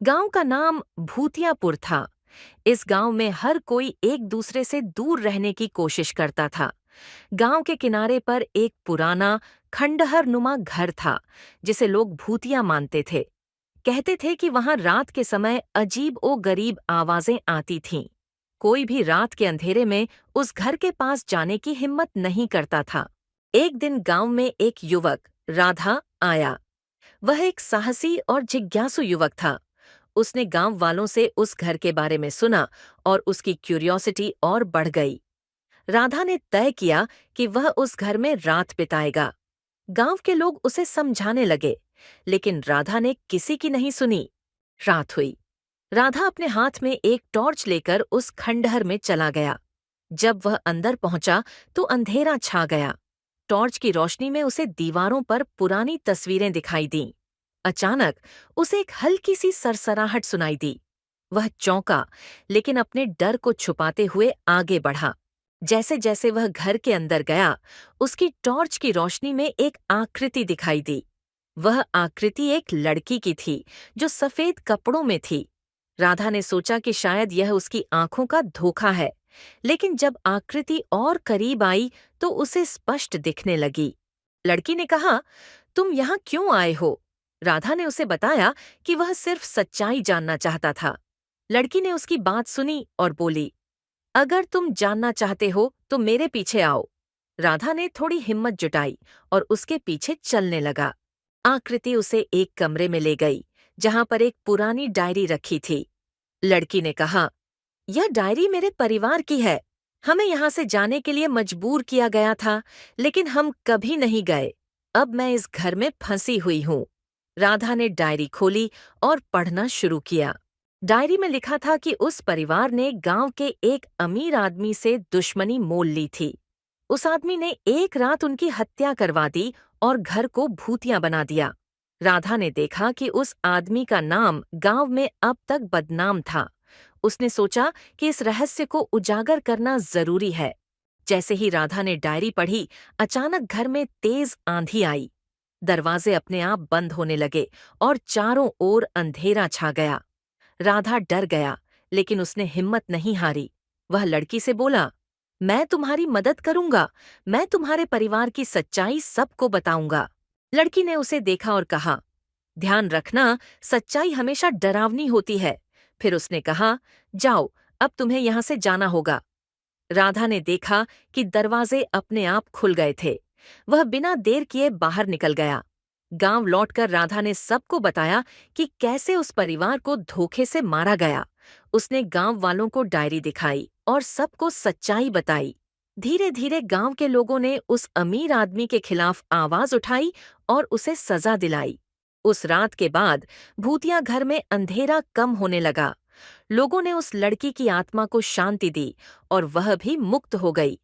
गांव का नाम भूतियापुर था। इस गांव में हर कोई एक दूसरे से दूर रहने की कोशिश करता था। गांव के किनारे पर एक पुराना खंडहर नुमा घर था, जिसे लोग भूतिया मानते थे। कहते थे कि वहां रात के समय अजीब ओ गरीब आवाजें आती थीं। कोई भी रात के अंधेरे में उस घर के पास जाने की हिम्मत नहीं करता था। एक दिन गांव में एक युवक, राधा, आया। वह एक साहसी और जिज्ञासु युवक था। उसने गांव वालों से उस घर के बारे में सुना और उसकी क्यूरियोसिटी और बढ़ गई। राधा ने तय किया कि वह उस घर में रात बिताएगा। गांव के लोग उसे समझाने लगे, लेकिन राधा ने किसी की नहीं सुनी। रात हुई। राधा अपने हाथ में एक टॉर्च लेकर उस खंडहर में चला गया। जब वह अंदर पहुंचा तो अंधेरा छा गया। टॉर्च की रोशनी में उसे दीवारों पर पुरानी तस्वीरें दिखाई दीं। अचानक उसे एक हल्की सी सरसराहट सुनाई दी। वह चौंका, लेकिन अपने डर को छुपाते हुए आगे बढ़ा। जैसे जैसे वह घर के अंदर गया, उसकी टॉर्च की रोशनी में एक आकृति दिखाई दी। वह आकृति एक लड़की की थी, जो सफेद कपड़ों में थी। राधा ने सोचा कि शायद यह उसकी आंखों का धोखा है, लेकिन जब आकृति और करीब आई तो उसे स्पष्ट दिखने लगी। लड़की ने कहा, तुम यहाँ क्यों आए हो? राधा ने उसे बताया कि वह सिर्फ सच्चाई जानना चाहता था। लड़की ने उसकी बात सुनी और बोली, अगर तुम जानना चाहते हो तो मेरे पीछे आओ। राधा ने थोड़ी हिम्मत जुटाई और उसके पीछे चलने लगा। आकृति उसे एक कमरे में ले गई, जहां पर एक पुरानी डायरी रखी थी। लड़की ने कहा, यह डायरी मेरे परिवार की है। हमें यहाँ से जाने के लिए मजबूर किया गया था, लेकिन हम कभी नहीं गए। अब मैं इस घर में फंसी हुई हूँ। राधा ने डायरी खोली और पढ़ना शुरू किया। डायरी में लिखा था कि उस परिवार ने गांव के एक अमीर आदमी से दुश्मनी मोल ली थी। उस आदमी ने एक रात उनकी हत्या करवा दी और घर को भूतिया बना दिया। राधा ने देखा कि उस आदमी का नाम गांव में अब तक बदनाम था। उसने सोचा कि इस रहस्य को उजागर करना जरूरी है। जैसे ही राधा ने डायरी पढ़ी, अचानक घर में तेज आंधी आई। दरवाजे अपने आप बंद होने लगे और चारों ओर अंधेरा छा गया। राधा डर गया, लेकिन उसने हिम्मत नहीं हारी। वह लड़की से बोला, मैं तुम्हारी मदद करूंगा। मैं तुम्हारे परिवार की सच्चाई सबको बताऊंगा। लड़की ने उसे देखा और कहा, ध्यान रखना, सच्चाई हमेशा डरावनी होती है। फिर उसने कहा, जाओ, अब तुम्हें यहाँ से जाना होगा। राधा ने देखा कि दरवाजे अपने आप खुल गए थे। वह बिना देर किए बाहर निकल गया। गांव लौटकर राधा ने सबको बताया कि कैसे उस परिवार को धोखे से मारा गया। उसने गांव वालों को डायरी दिखाई और सबको सच्चाई बताई। धीरे धीरे गांव के लोगों ने उस अमीर आदमी के खिलाफ आवाज उठाई और उसे सजा दिलाई। उस रात के बाद भूतिया घर में अंधेरा कम होने लगा। लोगों ने उस लड़की की आत्मा को शांति दी और वह भी मुक्त हो गई।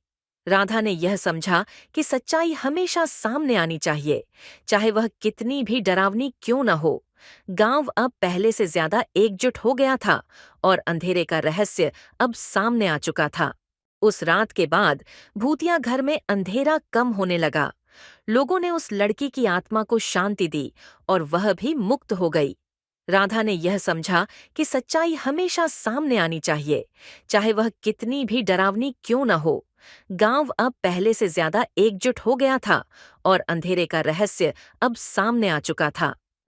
राधा ने यह समझा कि सच्चाई हमेशा सामने आनी चाहिए, चाहे वह कितनी भी डरावनी क्यों न हो। गांव अब पहले से ज्यादा एकजुट हो गया था और अंधेरे का रहस्य अब सामने आ चुका था। उस रात के बाद भूतिया घर में अंधेरा कम होने लगा। लोगों ने उस लड़की की आत्मा को शांति दी और वह भी मुक्त हो गई। राधा ने यह समझा कि सच्चाई हमेशा सामने आनी चाहिए, चाहे वह कितनी भी डरावनी क्यों न हो। गांव अब पहले से ज्यादा एकजुट हो गया था और अंधेरे का रहस्य अब सामने आ चुका था।